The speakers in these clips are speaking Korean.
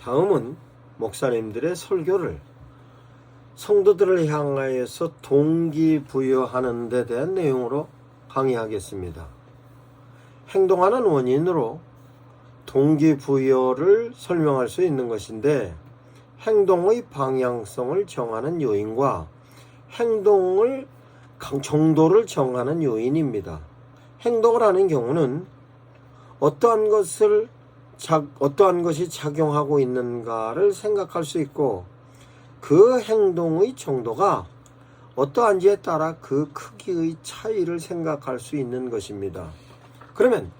다음은 목사님들의 설교를 성도들을 향하여서 동기부여하는 데 대한 내용으로 강의하겠습니다. 행동하는 원인으로 동기부여를 설명할 수 있는 것인데, 행동의 방향성을 정하는 요인과 행동을 정도를 정하는 요인입니다. 행동을 하는 경우는 어떠한 것이 작용하고 있는가를 생각할 수 있고, 그 행동의 정도가 어떠한지에 따라 그 크기의 차이를 생각할 수 있는 것입니다. 그러면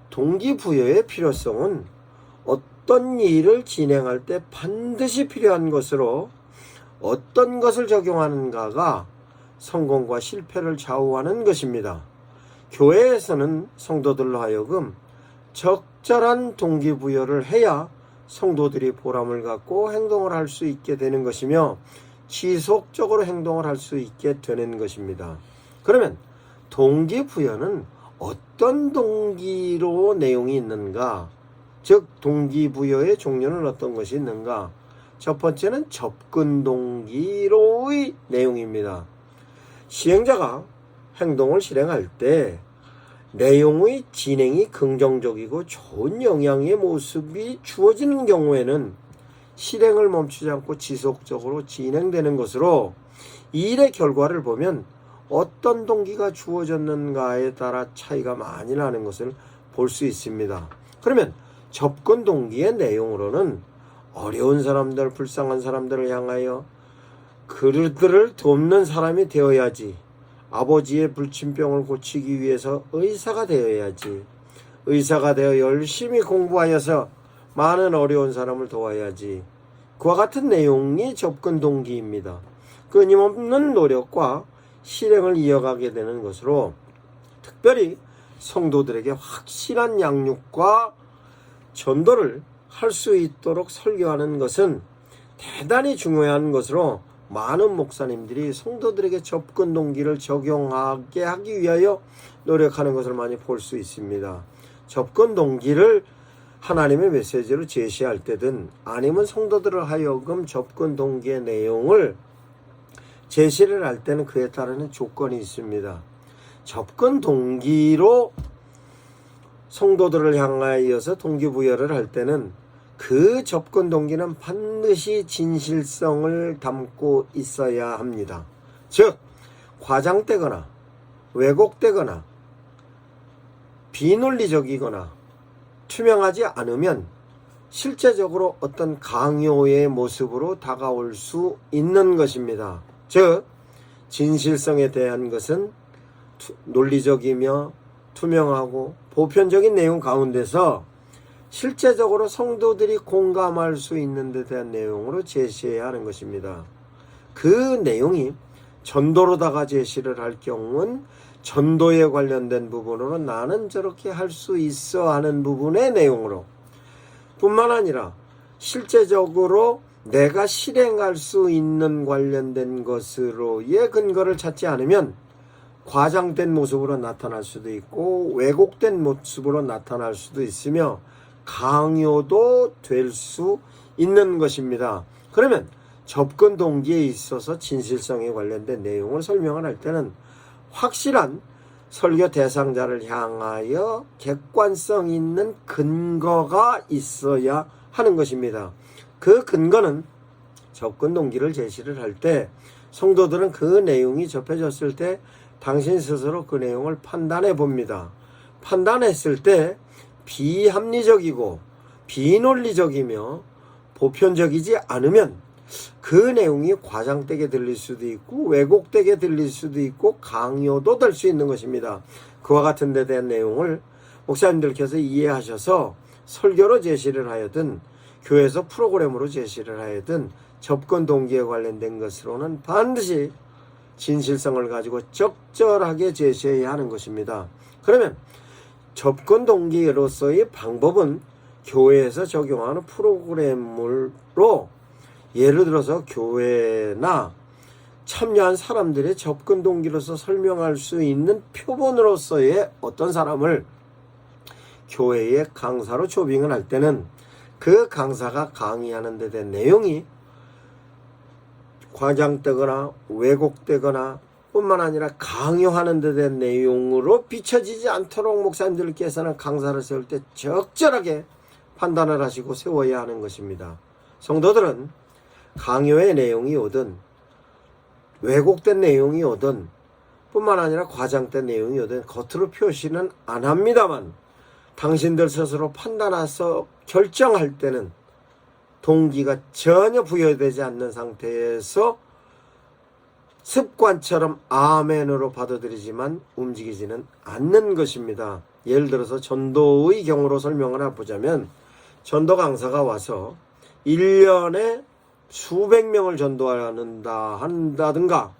동기부여의 필요성은 어떤 일을 진행할 때 반드시 필요한 것으로, 어떤 것을 적용하는가가 성공과 실패를 좌우하는 것입니다. 교회에서는 성도들로 하여금 적절한 동기부여를 해야 성도들이 보람을 갖고 행동을 할 수 있게 되는 것이며, 지속적으로 행동을 할 수 있게 되는 것입니다. 그러면 동기부여는 어떤 동기로 내용이 있는가? 즉 동기부여의 종류는 어떤 것이 있는가? 첫 번째는 접근 동기로의 내용입니다. 시행자가 행동을 실행할 때 내용의 진행이 긍정적이고 좋은 영향의 모습이 주어지는 경우에는 실행을 멈추지 않고 지속적으로 진행되는 것으로, 이 일의 결과를 보면 어떤 동기가 주어졌는가에 따라 차이가 많이 나는 것을 볼 수 있습니다. 그러면 접근 동기의 내용으로는 어려운 사람들, 불쌍한 사람들을 향하여 그들을 돕는 사람이 되어야지, 아버지의 불침병을 고치기 위해서 의사가 되어야지, 의사가 되어 열심히 공부하여서 많은 어려운 사람을 도와야지, 그와 같은 내용이 접근 동기입니다. 끊임없는 노력과 실행을 이어가게 되는 것으로, 특별히 성도들에게 확실한 양육과 전도를 할 수 있도록 설교하는 것은 대단히 중요한 것으로, 많은 목사님들이 성도들에게 접근 동기를 적용하게 하기 위하여 노력하는 것을 많이 볼 수 있습니다. 접근 동기를 하나님의 메시지로 제시할 때든, 아니면 성도들을 하여금 접근 동기의 내용을 제시를 할 때는 그에 따르는 조건이 있습니다. 접근 동기로 성도들을 향하여서 동기부여를 할 때는 그 접근 동기는 반드시 진실성을 담고 있어야 합니다. 즉, 과장되거나 왜곡되거나 비논리적이거나 투명하지 않으면 실제적으로 어떤 강요의 모습으로 다가올 수 있는 것입니다. 즉, 진실성에 대한 것은 논리적이며 투명하고 보편적인 내용 가운데서 실제적으로 성도들이 공감할 수 있는 데 대한 내용으로 제시해야 하는 것입니다. 그 내용이 전도로다가 제시를 할 경우는 전도에 관련된 부분으로 나는 저렇게 할 수 있어 하는 부분의 내용으로, 뿐만 아니라 실제적으로 내가 실행할 수 있는 관련된 것으로의 근거를 찾지 않으면 과장된 모습으로 나타날 수도 있고 왜곡된 모습으로 나타날 수도 있으며 강요도 될 수 있는 것입니다. 그러면 접근 동기에 있어서 진실성에 관련된 내용을 설명을 할 때는 확실한 설교 대상자를 향하여 객관성 있는 근거가 있어야 하는 것입니다. 그 근거는 접근 동기를 제시를 할 때 성도들은 그 내용이 접해졌을 때 당신 스스로 그 내용을 판단해 봅니다. 판단했을 때 비합리적이고 비논리적이며 보편적이지 않으면 그 내용이 과장되게 들릴 수도 있고 왜곡되게 들릴 수도 있고 강요도 될 수 있는 것입니다. 그와 같은 데 대한 내용을 목사님들께서 이해하셔서 설교로 제시를 하여든 교회에서 프로그램으로 제시를 하여든 접근 동기에 관련된 것으로는 반드시 진실성을 가지고 적절하게 제시해야 하는 것입니다. 그러면 접근 동기로서의 방법은 교회에서 적용하는 프로그램으로, 예를 들어서 교회나 참여한 사람들의 접근 동기로서 설명할 수 있는 표본으로서의 어떤 사람을 교회의 강사로 초빙을 할 때는 그 강사가 강의하는 데 대한 내용이 과장되거나 왜곡되거나 뿐만 아니라 강요하는 데 대한 내용으로 비춰지지 않도록 목사님들께서는 강사를 세울 때 적절하게 판단을 하시고 세워야 하는 것입니다. 성도들은 강요의 내용이 오든 왜곡된 내용이 오든 뿐만 아니라 과장된 내용이 오든 겉으로 표시는 안 합니다만 당신들 스스로 판단해서 결정할 때는 동기가 전혀 부여되지 않는 상태에서 습관처럼 아멘으로 받아들이지만 움직이지는 않는 것입니다. 예를 들어서 전도의 경우로 설명을 해보자면 전도 강사가 와서 1년에 수백 명을 한다든가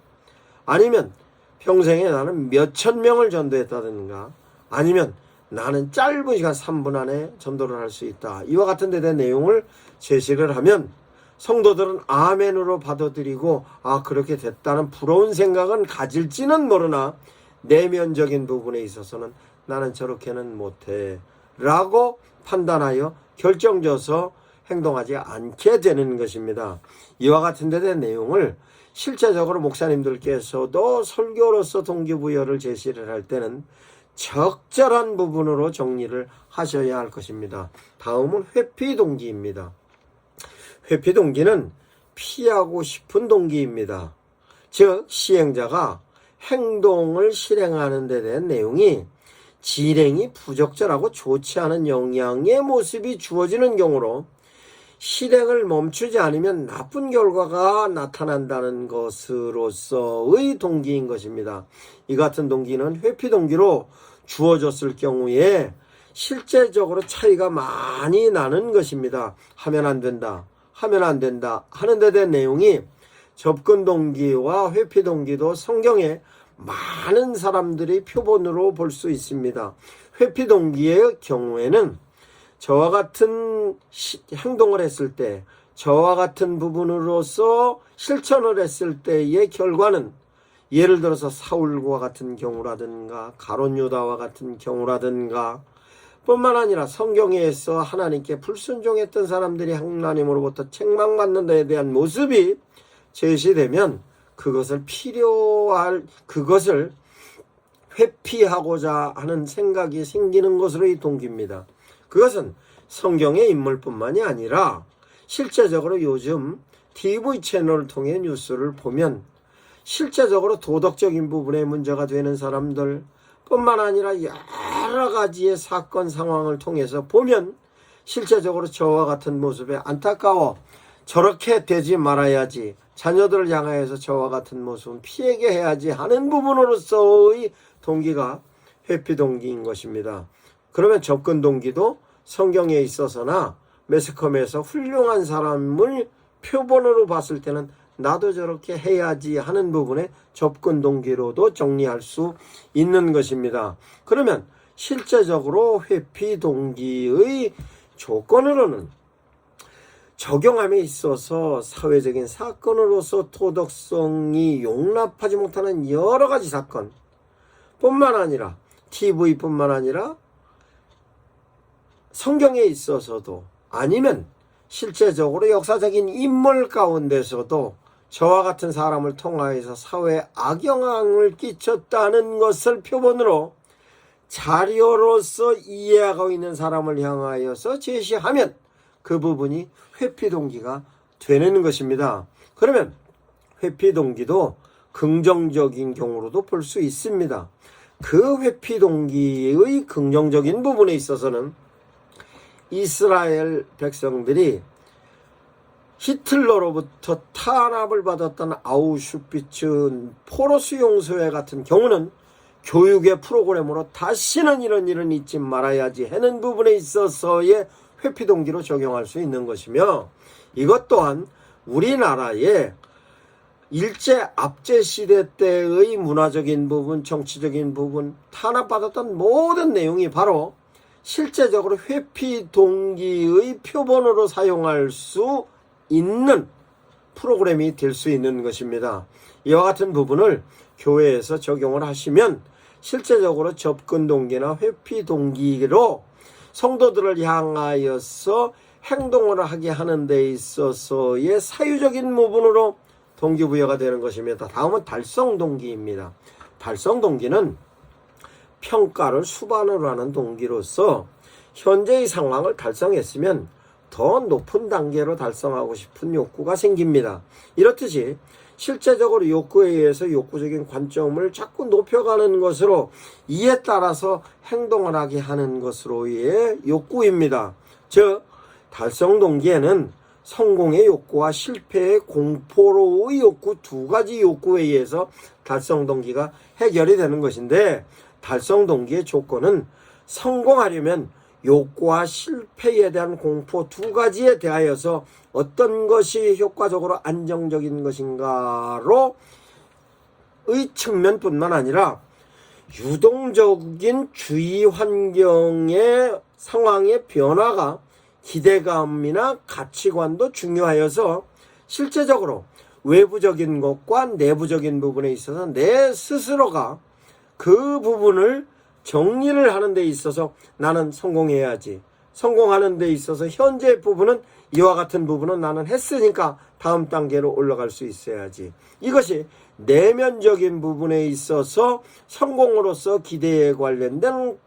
아니면 평생에 나는 몇천 명을 전도했다든가 아니면 나는 짧은 시간 3분 안에 전도를 할 수 있다. 이와 같은 데 대한 내용을 제시를 하면 성도들은 아멘으로 받아들이고 그렇게 됐다는 부러운 생각은 가질지는 모르나 내면적인 부분에 있어서는 나는 저렇게는 못해 라고 판단하여 결정져서 행동하지 않게 되는 것입니다. 이와 같은 데 대한 내용을 실제적으로 목사님들께서도 설교로서 동기부여를 제시를 할 때는 적절한 부분으로 정리를 하셔야 할 것입니다. 다음은 회피 동기입니다. 회피 동기는 피하고 싶은 동기입니다. 즉 시행자가 행동을 실행하는 데 대한 내용이 진행이 부적절하고 좋지 않은 영향의 모습이 주어지는 경우로 실행을 멈추지 않으면 나쁜 결과가 나타난다는 것으로서의 동기인 것입니다. 이 같은 동기는 회피 동기로 주어졌을 경우에 실제적으로 차이가 많이 나는 것입니다. 하면 안 된다, 하면 안 된다 하는 데 대한 내용이 접근 동기와 회피 동기도 성경에 많은 사람들이 표본으로 볼 수 있습니다. 회피 동기의 경우에는 저와 같은 행동을 했을 때 저와 같은 부분으로서 실천을 했을 때의 결과는 예를 들어서 사울과 같은 경우라든가 가룟 유다와 같은 경우라든가 뿐만 아니라 성경에서 하나님께 불순종했던 사람들이 하나님으로부터 책망받는 데에 대한 모습이 제시되면 그것을 회피하고자 하는 생각이 생기는 것으로의 동기입니다. 그것은 성경의 인물뿐만이 아니라 실제적으로 요즘 TV 채널을 통해 뉴스를 보면 실제적으로 도덕적인 부분에 문제가 되는 사람들 뿐만 아니라 여러 가지의 사건 상황을 통해서 보면 실제적으로 저와 같은 모습에 안타까워 저렇게 되지 말아야지 자녀들을 향하여서 저와 같은 모습은 피하게 해야지 하는 부분으로서의 동기가 회피 동기인 것입니다. 그러면 접근 동기도 성경에 있어서나 매스컴에서 훌륭한 사람을 표본으로 봤을 때는 나도 저렇게 해야지 하는 부분에 접근 동기로도 정리할 수 있는 것입니다. 그러면 실제적으로 회피 동기의 조건으로는 적용함에 있어서 사회적인 사건으로서 도덕성이 용납하지 못하는 여러 가지 사건 뿐만 아니라 TV뿐만 아니라 성경에 있어서도 아니면 실제적으로 역사적인 인물 가운데서도 저와 같은 사람을 통하여서 사회에 악영향을 끼쳤다는 것을 표본으로 자료로서 이해하고 있는 사람을 향하여서 제시하면 그 부분이 회피 동기가 되는 것입니다. 그러면 회피 동기도 긍정적인 경우로도 볼 수 있습니다. 그 회피 동기의 긍정적인 부분에 있어서는 이스라엘 백성들이 히틀러로부터 탄압을 받았던 아우슈비츠 포로 수용소에 같은 경우는 교육의 프로그램으로 다시는 이런 일은 잊지 말아야지 하는 부분에 있어서의 회피 동기로 적용할 수 있는 것이며 이것 또한 우리나라의 일제 압제 시대 때의 문화적인 부분, 정치적인 부분, 탄압받았던 모든 내용이 바로 실제적으로 회피 동기의 표본으로 사용할 수 있는 프로그램이 될 수 있는 것입니다. 이와 같은 부분을 교회에서 적용을 하시면 실제적으로 접근 동기나 회피 동기로 성도들을 향하여서 행동을 하게 하는 데 있어서의 사유적인 부분으로 동기부여가 되는 것입니다. 다음은 달성동기입니다. 달성동기는 평가를 수반으로 하는 동기로서 현재의 상황을 달성했으면 더 높은 단계로 달성하고 싶은 욕구가 생깁니다. 이렇듯이 실제적으로 욕구에 의해서 욕구적인 관점을 자꾸 높여가는 것으로 이에 따라서 행동을 하게 하는 것으로의 욕구입니다. 즉 달성 동기에는 성공의 욕구와 실패의 공포로의 욕구 두 가지 욕구에 의해서 달성 동기가 해결이 되는 것인데, 달성 동기의 조건은 성공하려면 욕구와 실패에 대한 공포 두 가지에 대하여서 어떤 것이 효과적으로 안정적인 것인가로 의 측면뿐만 아니라 유동적인 주위 환경의 상황의 변화가 기대감이나 가치관도 중요하여서 실제적으로 외부적인 것과 내부적인 부분에 있어서 내 스스로가 그 부분을 정리를 하는 데 있어서 나는 성공해야지, 성공하는 데 있어서 현재 부분은 이와 같은 부분은 나는 했으니까 다음 단계로 올라갈 수 있어야지, 이것이 내면적인 부분에 있어서 성공으로서 기대에 관련된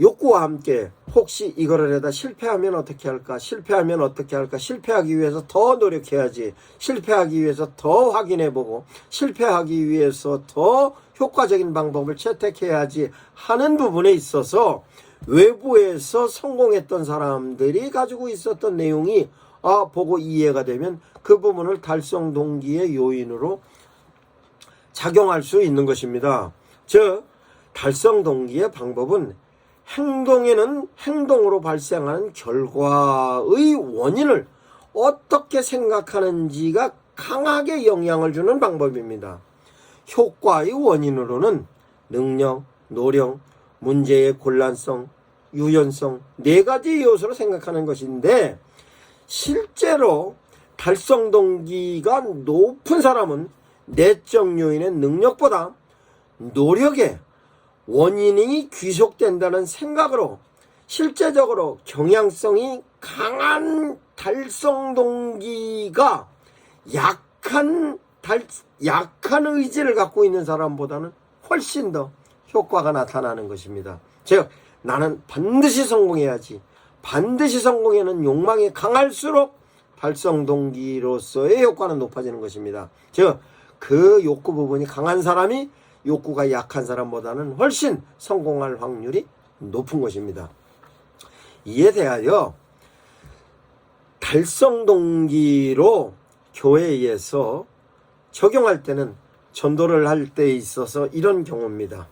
욕구와 함께 혹시 이거를 해다 실패하면 어떻게 할까, 실패하면 어떻게 할까, 실패하기 위해서 더 노력해야지, 실패하기 위해서 더 확인해보고, 실패하기 위해서 더 효과적인 방법을 채택해야지 하는 부분에 있어서 외부에서 성공했던 사람들이 가지고 있었던 내용이 보고 이해가 되면 그 부분을 달성 동기의 요인으로 작용할 수 있는 것입니다. 즉 달성 동기의 방법은 행동에는 행동으로 발생하는 결과의 원인을 어떻게 생각하는지가 강하게 영향을 주는 방법입니다. 효과의 원인으로는 능력, 노력, 문제의 곤란성, 유연성 네 가지 요소로 생각하는 것인데, 실제로 달성 동기가 높은 사람은 내적 요인의 능력보다 노력에 원인이 귀속된다는 생각으로 실제적으로 경향성이 강한 달성 동기가 약한 의지를 갖고 있는 사람보다는 훨씬 더 효과가 나타나는 것입니다. 즉 나는 반드시 성공해야지, 반드시 성공에는 욕망이 강할수록 달성 동기로서의 효과는 높아지는 것입니다. 즉 그 욕구 부분이 강한 사람이 욕구가 약한 사람보다는 훨씬 성공할 확률이 높은 것입니다. 이에 대하여 달성 동기로 교회에서 적용할 때는 전도를 할 때 있어서 이런 경우입니다.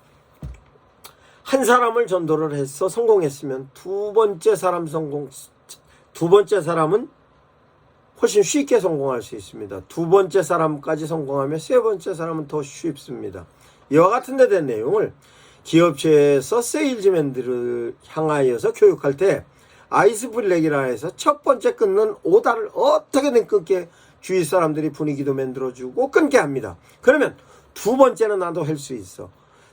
한 사람을 전도를 해서 성공했으면 두 번째 사람은 훨씬 쉽게 성공할 수 있습니다. 두 번째 사람까지 성공하면 세 번째 사람은 더 쉽습니다. 이와 같은 데 된 내용을 기업체에서 세일즈맨들을 향하여서 교육할 때 아이스 브레이크라 해서 첫 번째 끊는 오다를 어떻게든 끊게 주위 사람들이 분위기도 만들어주고 끊게 합니다. 그러면 두 번째는 나도 할 수 있어,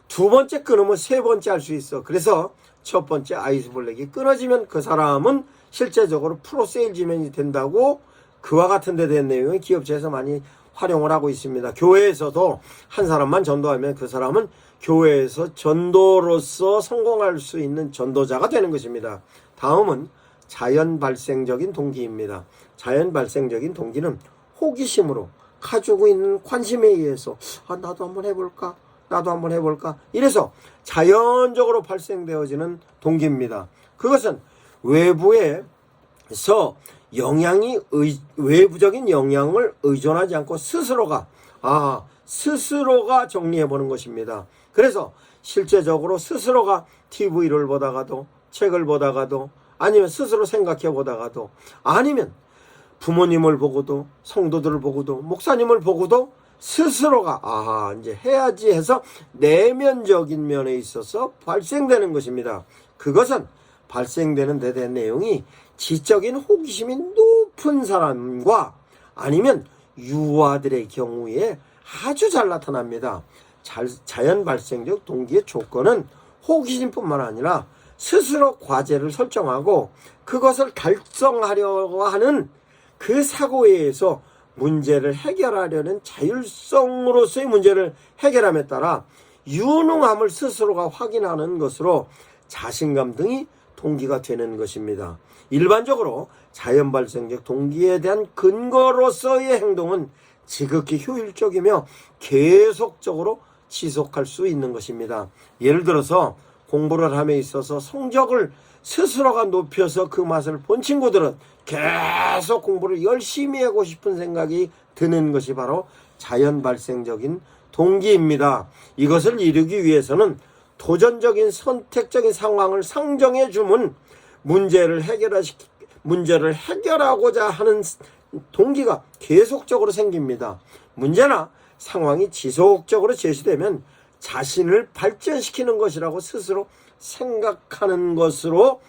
두 번째 끊으면 세 번째 할 수 있어. 그래서 첫 번째 아이스 브레이크 끊어지면 그 사람은 실제적으로 프로 세일즈맨이 된다고 그와 같은 데 된 내용을 기업체에서 많이 활용을 하고 있습니다. 교회에서도 한 사람만 전도하면 그 사람은 교회에서 전도로서 성공할 수 있는 전도자가 되는 것입니다. 다음은 자연 발생적인 동기입니다. 자연 발생적인 동기는 호기심으로 가지고 있는 관심에 의해서 나도 한번 해볼까, 나도 한번 해볼까, 이래서 자연적으로 발생되어지는 동기입니다. 그것은 외부에서 외부적인 영향을 의존하지 않고 스스로가 정리해보는 것입니다. 그래서 실제적으로 스스로가 TV를 보다가도, 책을 보다가도, 아니면 스스로 생각해 보다가도, 아니면 부모님을 보고도, 성도들을 보고도, 목사님을 보고도 스스로가 이제 해야지 해서 내면적인 면에 있어서 발생되는 것입니다. 그것은 발생되는 데 대한 내용이 지적인 호기심이 높은 사람과 아니면 유아들의 경우에 아주 잘 나타납니다. 자연 발생적 동기의 조건은 호기심뿐만 아니라 스스로 과제를 설정하고 그것을 달성하려고 하는 그 사고에 의해서 문제를 해결하려는 자율성으로서의 문제를 해결함에 따라 유능함을 스스로가 확인하는 것으로 자신감 등이 동기가 되는 것입니다. 일반적으로 자연 발생적 동기에 대한 근거로서의 행동은 지극히 효율적이며 계속적으로 지속할 수 있는 것입니다. 예를 들어서 공부를 함에 있어서 성적을 스스로가 높여서 그 맛을 본 친구들은 계속 공부를 열심히 하고 싶은 생각이 드는 것이 바로 자연 발생적인 동기입니다. 이것을 이루기 위해서는 도전적인 선택적인 상황을 상정해 주면 문제를 해결하고자 하는 동기가 계속적으로 생깁니다. 문제나 상황이 지속적으로 제시되면 자신을 발전시키는 것이라고 스스로 생각하는 것으로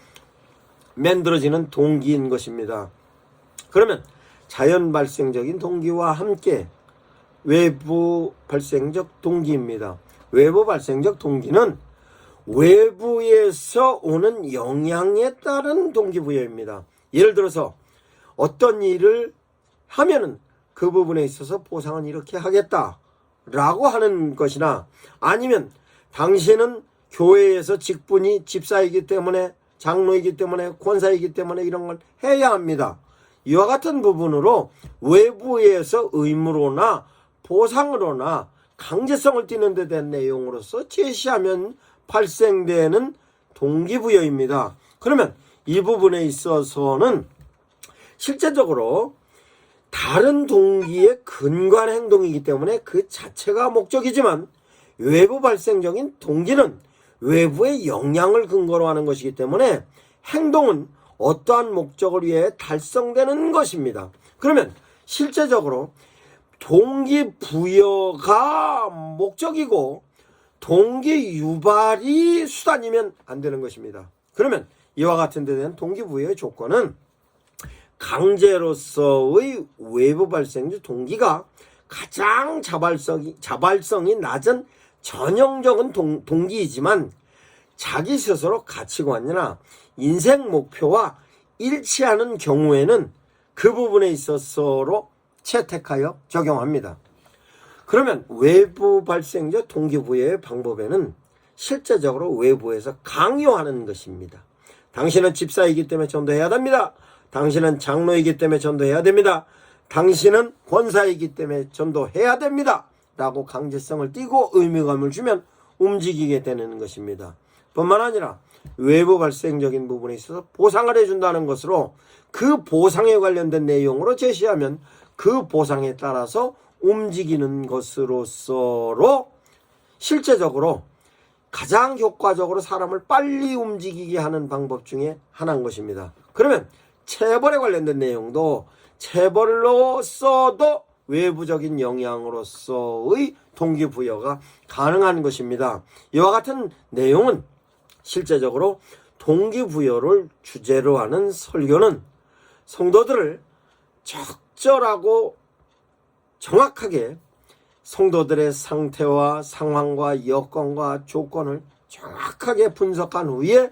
만들어지는 동기인 것입니다. 그러면 자연 발생적인 동기와 함께 외부 발생적 동기입니다. 외부 발생적 동기는 외부에서 오는 영향에 따른 동기부여입니다. 예를 들어서 어떤 일을 하면은 그 부분에 있어서 보상은 이렇게 하겠다 라고 하는 것이나, 아니면 당신은 교회에서 직분이 집사이기 때문에, 장로이기 때문에, 권사이기 때문에 이런 걸 해야 합니다. 이와 같은 부분으로 외부에서 의무로나 보상으로나 강제성을 띠는 데 대한 내용으로서 제시하면 발생되는 동기부여입니다. 그러면 이 부분에 있어서는 실제적으로 다른 동기에 근거한 행동이기 때문에 그 자체가 목적이지만, 외부 발생적인 동기는 외부의 영향을 근거로 하는 것이기 때문에 행동은 어떠한 목적을 위해 달성되는 것입니다. 그러면 실제적으로 동기부여가 목적이고 동기 유발이 수단이면 안 되는 것입니다. 그러면 이와 같은 데 대한 동기부여의 조건은 강제로서의 외부 발생적 동기가 가장 자발성이 낮은 전형적인 동기이지만, 자기 스스로 가치관이나 인생 목표와 일치하는 경우에는 그 부분에 있어서로 채택하여 적용합니다. 그러면 외부 발생적 동기부여의 방법에는 실제적으로 외부에서 강요하는 것입니다. 당신은 집사이기 때문에 전도해야 됩니다. 당신은 장로이기 때문에 전도해야 됩니다. 당신은 권사이기 때문에 전도해야 됩니다. 라고 강제성을 띠고 의무감을 주면 움직이게 되는 것입니다. 뿐만 아니라 외부 발생적인 부분에 있어서 보상을 해준다는 것으로 그 보상에 관련된 내용으로 제시하면 그 보상에 따라서 움직이는 것으로서로 실제적으로 가장 효과적으로 사람을 빨리 움직이게 하는 방법 중에 하나인 것입니다. 그러면 체벌에 관련된 내용도 체벌로서도 외부적인 영향으로서의 동기부여가 가능한 것입니다. 이와 같은 내용은 실제적으로 동기부여를 주제로 하는 설교는 성도들을 적절하고 정확하게 성도들의 상태와 상황과 여건과 조건을 정확하게 분석한 후에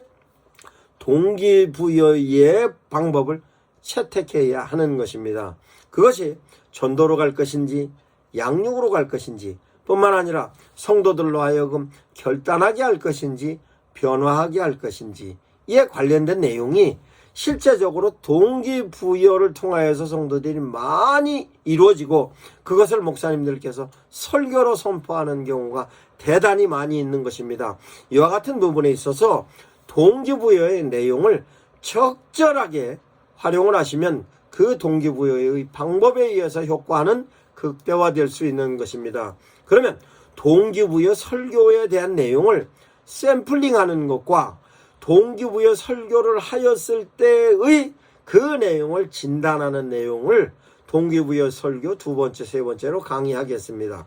동기부여의 방법을 채택해야 하는 것입니다. 그것이 전도로 갈 것인지 양육으로 갈 것인지 뿐만 아니라 성도들로 하여금 결단하게 할 것인지 변화하게 할 것인지 이에 관련된 내용이 실제적으로 동기부여를 통하여서 성도들이 많이 이루어지고 그것을 목사님들께서 설교로 선포하는 경우가 대단히 많이 있는 것입니다. 이와 같은 부분에 있어서 동기부여의 내용을 적절하게 활용을 하시면 그 동기부여의 방법에 의해서 효과는 극대화될 수 있는 것입니다. 그러면 동기부여 설교에 대한 내용을 샘플링하는 것과 동기부여 설교를 하였을 때의 그 내용을 진단하는 내용을 동기부여 설교 두 번째, 세 번째로 강의하겠습니다.